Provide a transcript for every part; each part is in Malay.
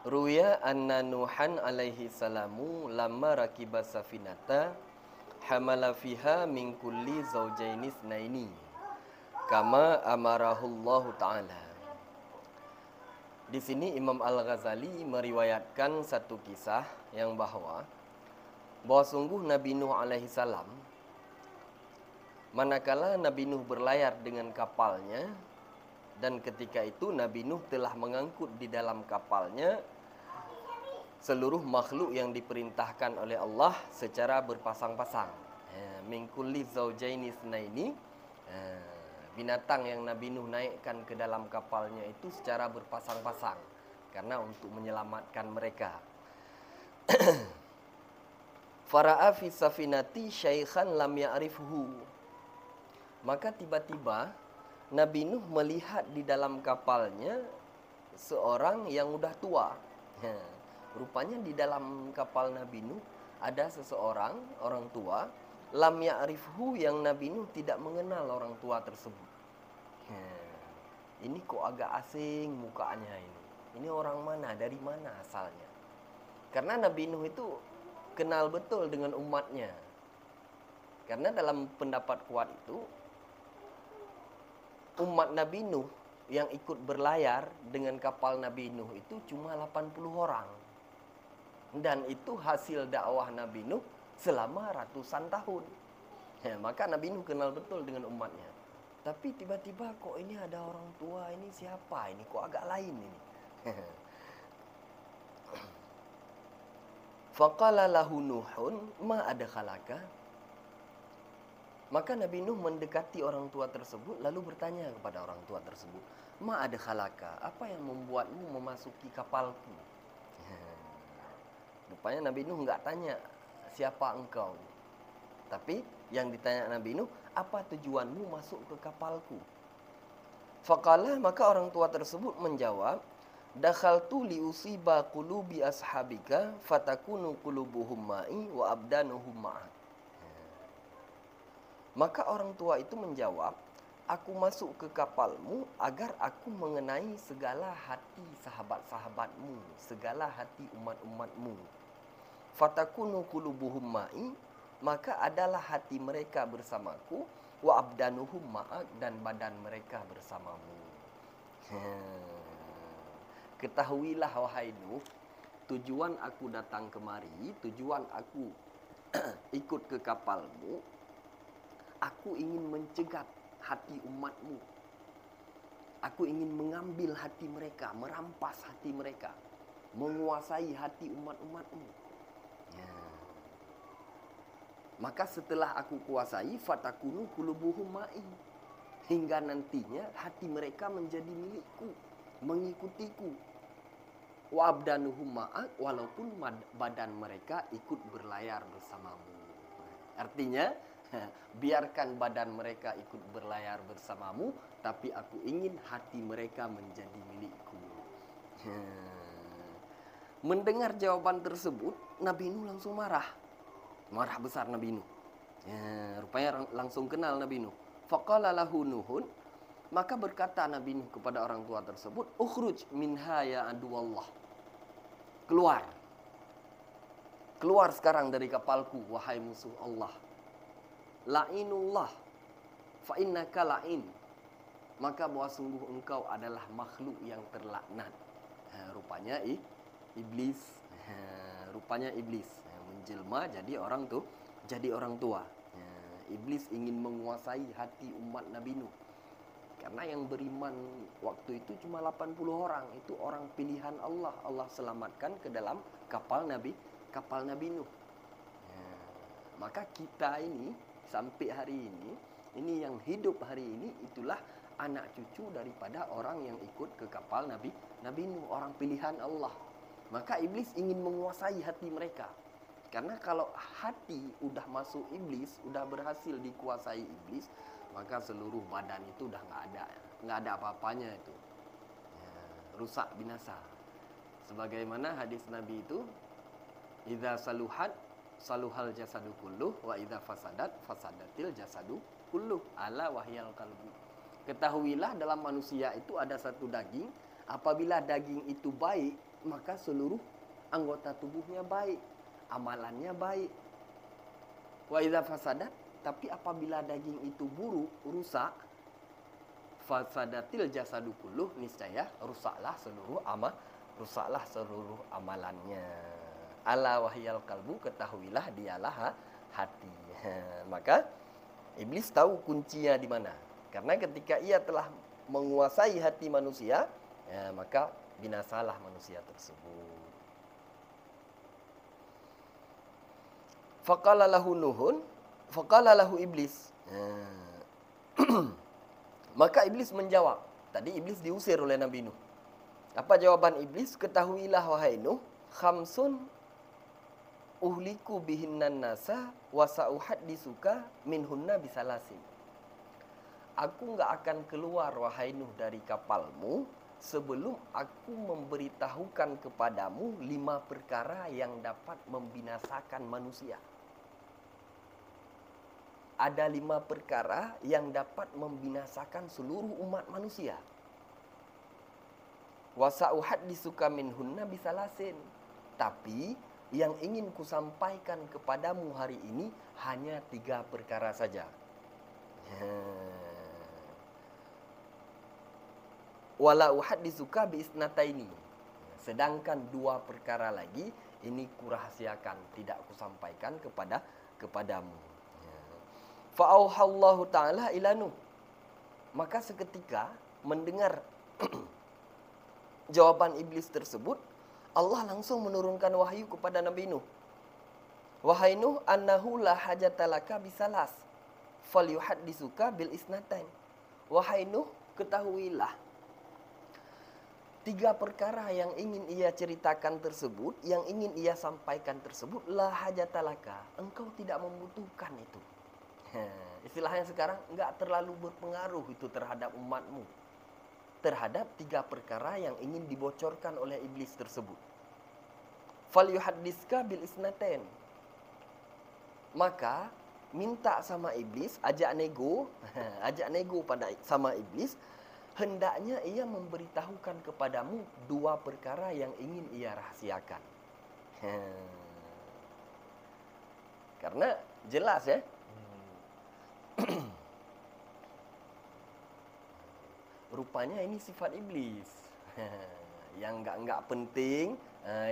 Ruya anna Nuhan alaihi salamu lamma rakiba safinata hamala fiha min kulli zawjaini itsnaini kama amarahullahu ta'ala. Di sini Imam Al-Ghazali meriwayatkan satu kisah yang bahwa sungguh Nabi Nuh alaihi salam manakala Nabi Nuh berlayar dengan kapalnya, dan ketika itu Nabi Nuh telah mengangkut di dalam kapalnya seluruh makhluk yang diperintahkan oleh Allah secara berpasang-pasang. Min kulli zawjaini itsnaini, binatang yang Nabi Nuh naikkan ke dalam kapalnya itu secara berpasang-pasang karena untuk menyelamatkan mereka. Fara'a fi safinati syaikhan lam ya'rifhu. Maka tiba-tiba Nabi Nuh melihat di dalam kapalnya seorang yang udah tua. Rupanya di dalam kapal Nabi Nuh ada seseorang, orang tua, lam ya'rifhu, yang Nabi Nuh tidak mengenal orang tua tersebut. Ini kok agak asing mukanya ini. Ini orang mana, dari mana asalnya? Karena Nabi Nuh itu kenal betul dengan umatnya. Karena dalam pendapat kuat itu, umat Nabi Nuh yang ikut berlayar dengan kapal Nabi Nuh itu cuma 80 orang. Dan itu hasil dakwah Nabi Nuh selama ratusan tahun. Maka Nabi Nuh kenal betul dengan umatnya. Tapi tiba-tiba kok ini ada orang tua, ini siapa ini? Kok agak lain ini? Faqala lahu Nuhun ma adkhalaka. Maka Nabi Nuh mendekati orang tua tersebut lalu bertanya kepada orang tua tersebut, ma adkhalaka, apa yang membuatmu memasuki kapalku? Rupanya Nabi Nuh enggak tanya siapa engkau, tapi yang ditanya Nabi Nuh, apa tujuanmu masuk ke kapalku? Faqala, maka orang tua tersebut menjawab, dakhaltu liusiba qulubi ashabika fatakunu qulubuhum ma'i wa abdanuhum ma'ak. Maka orang tua itu menjawab, aku masuk ke kapalmu agar aku mengenai segala hati sahabat-sahabatmu, segala hati umat-umatmu. Fatakunu qulubuhum ma'i, maka adalah hati mereka bersamaku, wa abdanuhum ma'ak, dan badan mereka bersamamu. Ketahuilah wahai Nuh, tujuan aku datang kemari, tujuan aku ikut ke kapalmu, aku ingin mencegat hati umatmu. Aku ingin mengambil hati mereka, merampas hati mereka, menguasai hati umat-umatmu. Maka setelah aku kuasai, fatakunu qulubuhum ma'i, hingga nantinya hati mereka menjadi milikku, mengikutiku. Wa abdanuhum ma'ak, walaupun badan mereka ikut berlayar bersamamu. Artinya, biarkan badan mereka ikut berlayar bersamamu, tapi aku ingin hati mereka menjadi milikku. Mendengar jawaban tersebut, Nabi Nuh langsung marah. Marah besar Nabi Nuh. Rupanya langsung kenal Nabi Nuh. Faqala lahu Nuhun, maka berkata Nabi Nuh kepada orang tua tersebut, ukhruj minha ya aduwallah. Keluar. Keluar sekarang dari kapalku, wahai musuh Allah. La'inullah, fa innaka la'in. Maka bahwa sungguh engkau adalah makhluk yang terlaknat. Rupanya iblis. Rupanya iblis menjelma jadi orang tuh, jadi orang tua. Iblis ingin menguasai hati umat Nabi Nuh. Karena yang beriman waktu itu cuma 80 orang. Itu orang pilihan Allah. Allah selamatkan ke dalam kapal Nabi Nuh. Maka kita ini sampai hari ini yang hidup hari ini, itulah anak cucu daripada orang yang ikut ke kapal Nabi Nuh, orang pilihan Allah. Maka iblis ingin menguasai hati mereka. Karena kalau hati udah masuk iblis, udah berhasil dikuasai iblis, maka seluruh badan itu udah nggak ada apa-apanya itu. Rusak, binasa. Sebagaimana hadis Nabi itu, idza saluhat saluhal jasadu kulluh wa idza fasadat fasadatil jasadu kulluh ala wahyal qalbu. Ketahuilah dalam manusia itu ada satu daging, Apabila daging itu baik, maka seluruh anggota tubuhnya baik, amalannya baik. Wa idza fasadat, tapi apabila daging itu buruk, rusak, fasadatil jasadu kulluh, niscaya rusaklah seluruh amalannya. Ala wahyal qalbu, ketahuilah dialah hati. Maka iblis tahu kuncinya di mana. Karena ketika ia telah menguasai hati manusia, maka binasalah manusia tersebut. Faqala lahu Nuhun, faqala lahu iblis. Maka iblis menjawab. Tadi iblis diusir oleh Nabi Nuh. Apa jawaban iblis? Ketahuilah wahai Nuh, khamsun uhliku bihinnan nasa wa sa'uhaddisuka minhunna bisalasin. Aku enggak akan keluar wahai Nuh dari kapalmu sebelum aku memberitahukan kepadamu 5 perkara yang dapat membinasakan manusia. Ada 5 perkara yang dapat membinasakan seluruh umat manusia. Wa sa'uhaddisuka minhunna bisalasin. Tapi yang ingin kusampaikan kepadamu hari ini hanya 3 perkara saja. Wala uhaddisuka biisnataini. Sedangkan 2 perkara lagi ini kurahasiakan, tidak kusampaikan kepadamu. Fa'auhallahu ta'ala ila Nuh. Maka seketika mendengar jawaban iblis tersebut, Allah langsung menurunkan wahyu kepada Nabi Nuh. Wahai Nuh, annahu la hajatalaka bisalas falyuhaddisuka bil isnatain. Wahai Nuh, ketahuilah 3 perkara yang ingin ia ceritakan tersebut, yang ingin ia sampaikan tersebut, la hajatalaka, engkau tidak membutuhkan itu. Istilahnya sekarang enggak terlalu berpengaruh itu terhadap umatmu. Terhadap 3 perkara yang ingin dibocorkan oleh iblis tersebut. Falyuhaddiska bil isnatain. Maka minta sama iblis, ajak nego sama iblis, hendaknya ia memberitahukan kepadamu 2 perkara yang ingin ia rahasiakan. Karena jelas ya. Rupanya ini sifat iblis. Yang enggak penting,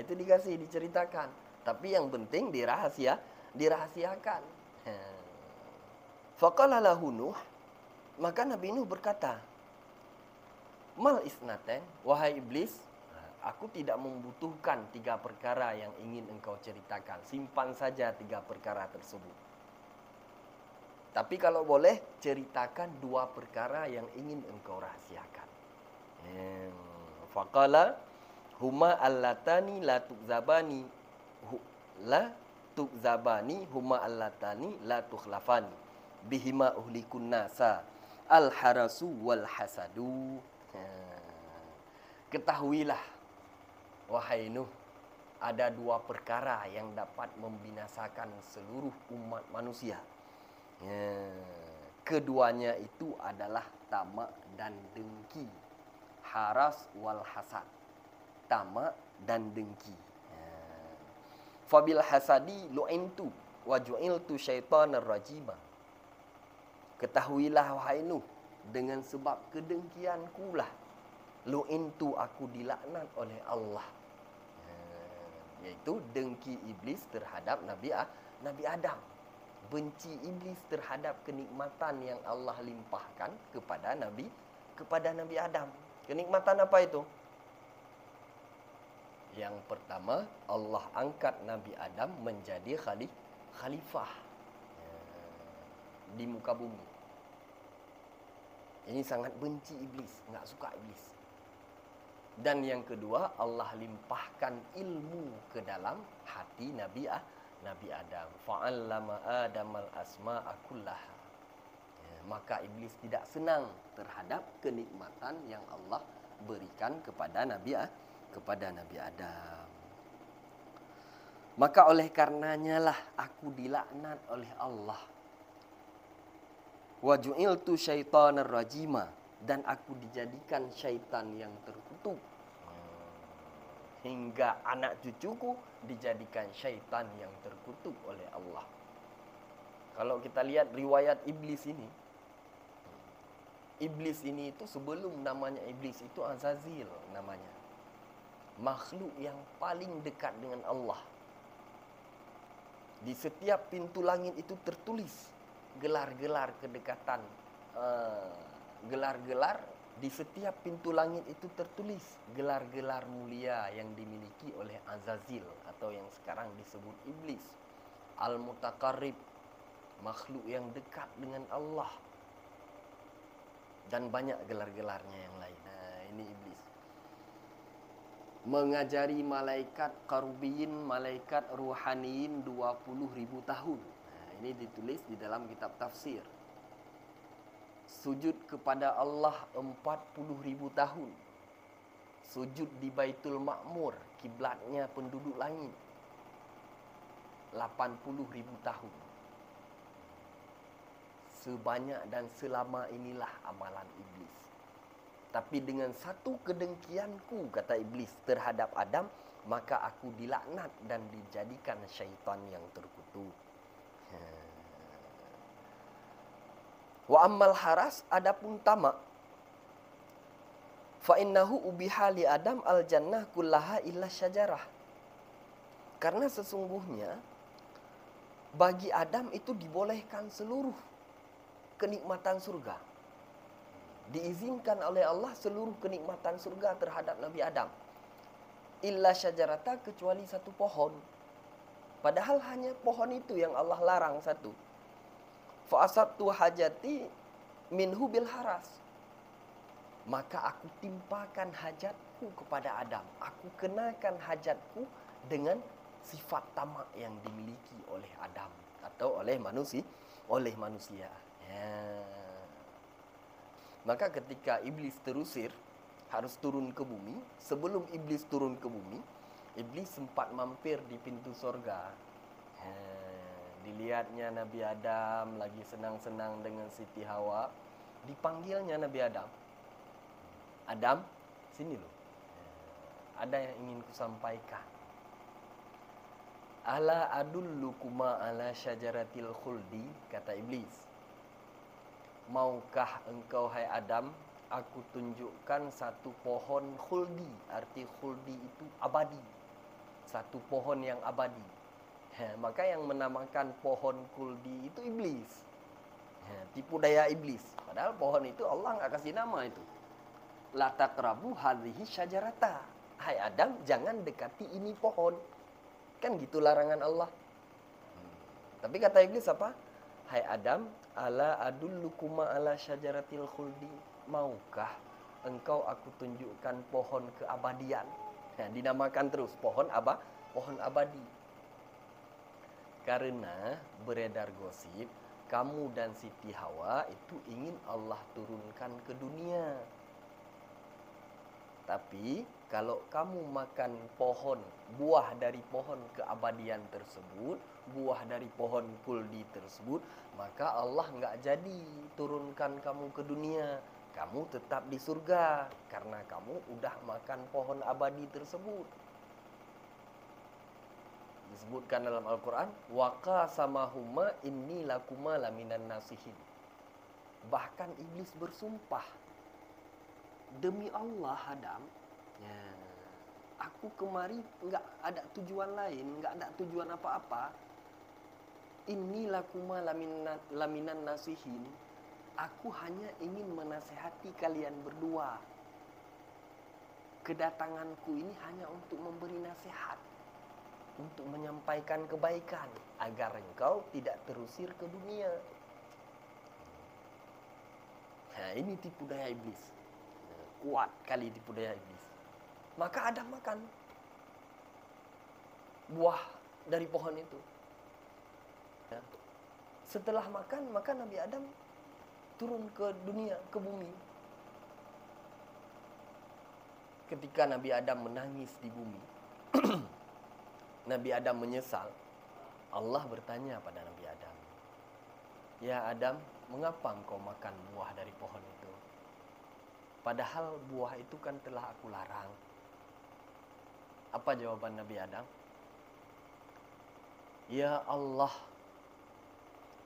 itu diceritakan. Tapi yang penting dirahasiakan. Faqala lahu Nuh, maka Nabi Nuh berkata, mal isnaten, wahai iblis, aku tidak membutuhkan 3 perkara yang ingin engkau ceritakan. Simpan saja 3 perkara tersebut. Tapi kalau boleh, ceritakan 2 perkara yang ingin engkau rahasiakan. Faqala huma allatani la tukzabani huma allatani la tukhlafani bihima uhlikun nasa al-harasu wal hasadu. Ketahuilah wahai Nuh, ada 2 perkara yang dapat membinasakan seluruh umat manusia. Keduanya itu adalah tamak dan dengki. Haras wal hasad. Tamak dan dengki. Fabil hasadi lu'intu wa ju'iltu syaitanar rajima. Ketahuilah wahai Nuh, dengan sebab kedengkianku lah lu'intu, aku dilaknat oleh Allah. Yaitu dengki iblis terhadap Nabi Adam. Benci iblis terhadap kenikmatan yang Allah limpahkan kepada Nabi Adam. Kenikmatan apa itu? Yang pertama, Allah angkat Nabi Adam menjadi khalifah di muka bumi. Ini sangat benci iblis, enggak suka iblis. Dan yang kedua, Allah limpahkan ilmu ke dalam hati Nabi Adam. Fa'allama Adamal asma'a kullaha. Maka iblis tidak senang terhadap kenikmatan yang Allah berikan kepada Nabi Adam. Maka oleh karenanya lah aku dilaknat oleh Allah. Wa ju'iltu syaitanar rajima, dan aku dijadikan syaitan yang terkutuk. Hingga anak cucuku dijadikan syaitan yang terkutuk oleh Allah. Kalau kita lihat riwayat iblis ini, iblis ini itu sebelum namanya iblis itu Azazil namanya. Makhluk yang paling dekat dengan Allah. Di setiap pintu langit itu tertulis gelar-gelar kedekatan. Gelar-gelar di setiap pintu langit itu tertulis gelar-gelar mulia yang dimiliki oleh Azazil atau yang sekarang disebut iblis. Al-Mutaqarrib, makhluk yang dekat dengan Allah. Dan banyak gelar-gelarnya yang lain. Ini iblis. Mengajari malaikat karubiyin, malaikat ruhaniyin 20.000 tahun. Ini ditulis di dalam kitab tafsir. Sujud kepada Allah 40.000 tahun. Sujud di Baitul Ma'mur, kiblatnya penduduk langit, 80.000 tahun. Sebanyak dan selama inilah amalan iblis. Tapi dengan satu kedengkianku, kata iblis, terhadap Adam, maka aku dilaknat dan dijadikan syaitan yang terkutuk. Wa ammal haras, adapun tamak, fa innahu ubiha li Adam al jannah kullaha illa syajarah. Karena sesungguhnya bagi Adam itu dibolehkan seluruh kenikmatan surga. Diizinkan oleh Allah seluruh kenikmatan surga terhadap Nabi Adam. Illa syajarata, kecuali satu pohon. Padahal hanya pohon itu yang Allah larang satu. Fa asabtu hajati minhu bil haras. Maka aku timpakan hajatku kepada Adam. Aku kenakan hajatku dengan sifat tamak yang dimiliki oleh Adam atau oleh manusia. Maka ketika iblis terusir harus turun ke bumi, sebelum iblis turun ke bumi, iblis sempat mampir di pintu sorga. Dilihatnya Nabi Adam lagi senang-senang dengan Siti Hawa, dipanggilnya Nabi Adam. Adam, sini loh. Ada yang ingin kusampaikan. Ala adullukuma ala syajaratil khuldi, kata iblis. Maukah engkau, hai Adam, aku tunjukkan satu pohon khuldi. Arti khuldi itu abadi. Satu pohon yang abadi. Maka yang menamakan pohon khuldi itu iblis. Tipu daya iblis. Padahal pohon itu Allah nggak kasih nama itu. La taqrabu hadhihi syajarata. Hai Adam, jangan dekati ini pohon. Kan gitu larangan Allah. Tapi kata iblis apa? Hai Adam, ala adullukuma ala syajaratil khuldi. Maukah engkau aku tunjukkan pohon keabadian? Dinamakan terus pohon pohon abadi. Karena beredar gosip, kamu dan Siti Hawa itu ingin Allah turunkan ke dunia. Tapi kalau kamu makan buah dari pohon keabadian tersebut, buah dari pohon khuldi tersebut, maka Allah nggak jadi turunkan kamu ke dunia. Kamu tetap di surga karena kamu udah makan pohon abadi tersebut. Disebutkan dalam Al-Quran, wa qasamahuma inni lakuma laminan nasihin. Bahkan iblis bersumpah, demi Allah Adam, aku kemari enggak ada tujuan lain, enggak ada tujuan apa-apa. Inni lakuma laminan nasihin. Aku hanya ingin menasehati kalian berdua. Kedatanganku ini hanya untuk memberi nasihat, untuk menyampaikan kebaikan agar engkau tidak terusir ke dunia. Nah, ini tipu daya iblis. Kuat kali tipu daya iblis. Maka Adam makan buah dari pohon itu. Setelah makan, maka Nabi Adam turun ke dunia, ke bumi. Ketika Nabi Adam menangis di bumi, Nabi Adam menyesal. Allah bertanya pada Nabi Adam, ya Adam, mengapa engkau makan buah dari pohon itu? Padahal buah itu kan telah aku larang. Apa jawaban Nabi Adam? Ya Allah,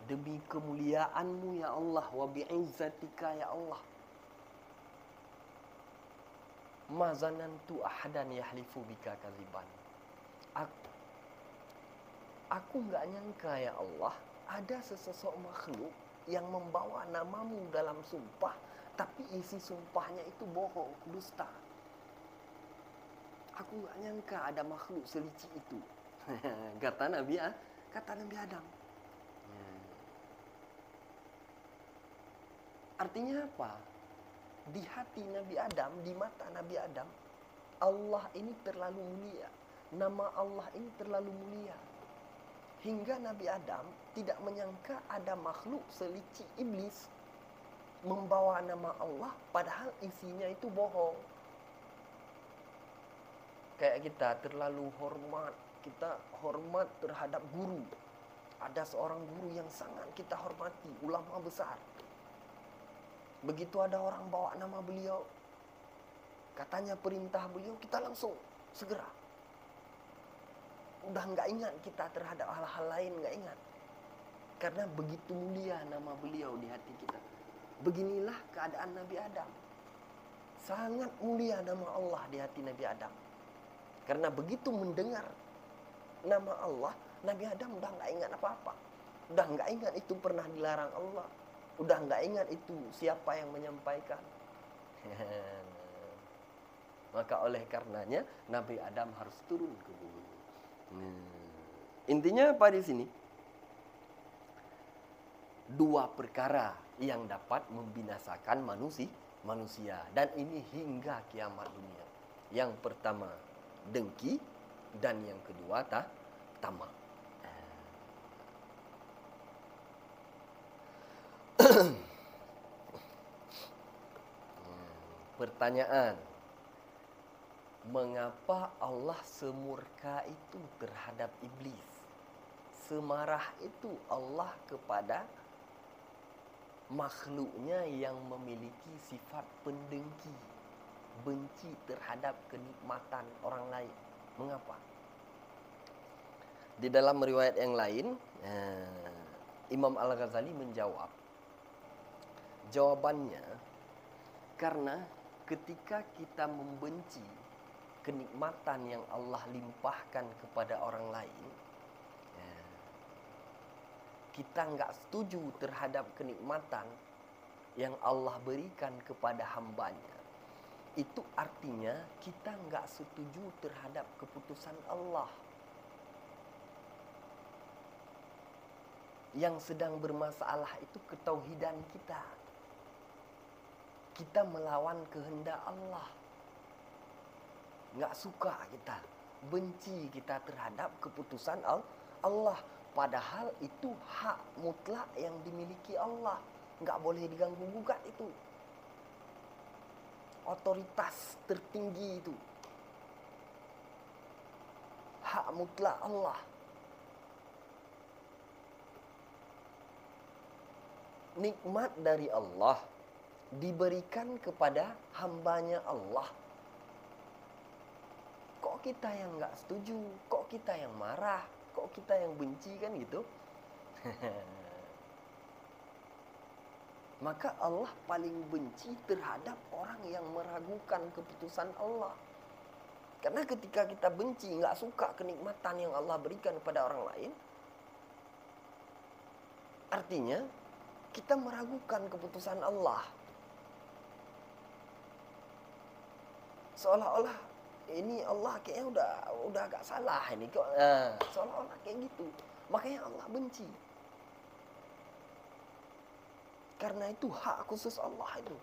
demi kemuliaan-Mu ya Allah, wa bi'izzatika ya Allah, ma zanantu ahadan yahlifu bika kadziban. Aku nggak nyangka ya Allah, ada sesosok makhluk yang membawa namamu dalam sumpah, tapi isi sumpahnya itu bohong, dusta. Aku nggak nyangka ada makhluk selicik itu. kata Nabi Adam. Artinya apa? Di hati Nabi Adam, di mata Nabi Adam, Allah ini terlalu mulia. Nama Allah ini terlalu mulia. Hingga Nabi Adam tidak menyangka ada makhluk selicik iblis membawa nama Allah, padahal isinya itu bohong. Kayak kita terlalu hormat, kita hormat terhadap guru. Ada seorang guru yang sangat kita hormati, ulama besar. Begitu ada orang bawa nama beliau, katanya perintah beliau, kita langsung segera. Udah nggak ingat kita terhadap hal-hal lain, nggak ingat. Karena begitu mulia nama beliau di hati kita. Beginilah keadaan Nabi Adam. Sangat mulia nama Allah di hati Nabi Adam. Karena begitu mendengar nama Allah, Nabi Adam udah nggak ingat apa-apa. Udah nggak ingat itu pernah dilarang Allah. Udah nggak ingat itu siapa yang menyampaikan. Maka oleh karenanya Nabi Adam harus turun ke bumi. Intinya apa di sini? Dua perkara yang dapat membinasakan manusia, dan ini hingga kiamat dunia. Yang pertama dengki, dan yang kedua tamak. Pertanyaan, mengapa Allah semurka itu terhadap iblis? Semarah itu Allah kepada makhluknya yang memiliki sifat pendengki, benci terhadap kenikmatan orang lain. Mengapa? Di dalam riwayat yang lain, Imam Al-Ghazali menjawab. Jawabannya, karena ketika kita membenci kenikmatan yang Allah limpahkan kepada orang lain, kita nggak setuju terhadap kenikmatan yang Allah berikan kepada hambanya, itu artinya kita nggak setuju terhadap keputusan Allah. Yang sedang bermasalah itu ketauhidan kita. Kita melawan kehendak Allah. Nggak suka kita, benci kita terhadap keputusan Allah. Padahal itu hak mutlak yang dimiliki Allah. Nggak boleh diganggu gugat itu. Otoritas tertinggi itu. Hak mutlak Allah. Nikmat dari Allah diberikan kepada hambanya Allah. Kok kita yang nggak setuju? Kok kita yang marah? Kok kita yang benci, kan gitu? Maka Allah paling benci terhadap orang yang meragukan keputusan Allah. Karena ketika kita benci, nggak suka kenikmatan yang Allah berikan kepada orang lain, artinya kita meragukan keputusan Allah. Seolah-olah ini Allah kayaknya udah agak salah ini kok. Seolah-olah kayak gitu. Makanya Allah benci. Karena itu hak khusus Allah itu.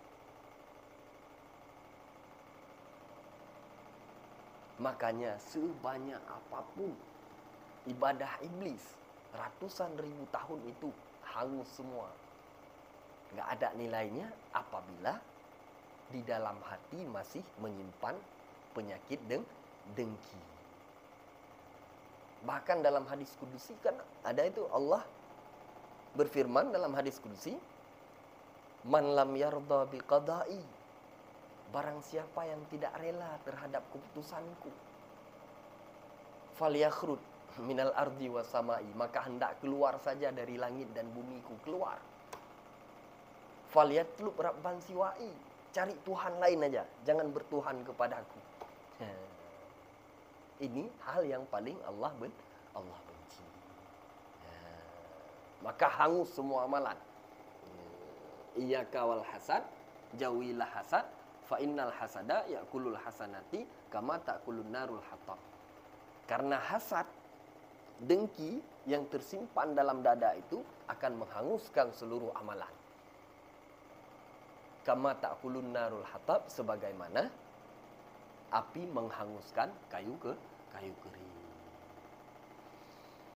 Makanya sebanyak apapun ibadah iblis, ratusan ribu tahun itu hangus semua. Nggak ada nilainya apabila di dalam hati masih menyimpan penyakit dengki. Bahkan dalam hadis kudusi kan ada itu, Allah berfirman dalam hadis kudusi, man lam yarda bi qada'i barang siapa yang tidak rela terhadap keputusanku, falyakhruj minal ardi wasamai, maka hendak keluar saja dari langit dan bumiku, keluar. Falyatlub rabban siwai, cari Tuhan lain aja, jangan bertuhan kepadaku. Ini hal yang paling Allah benci. Maka hangus semua amalan. Iyyaka wal hasad, jauhilah hasad, fa innal hasada yakulul hasanati kama takulun narul hatab. Karena hasad, dengki yang tersimpan dalam dada itu akan menghanguskan seluruh amalan. Kama takulun narul hatab, sebagaimana api menghanguskan kayu kering.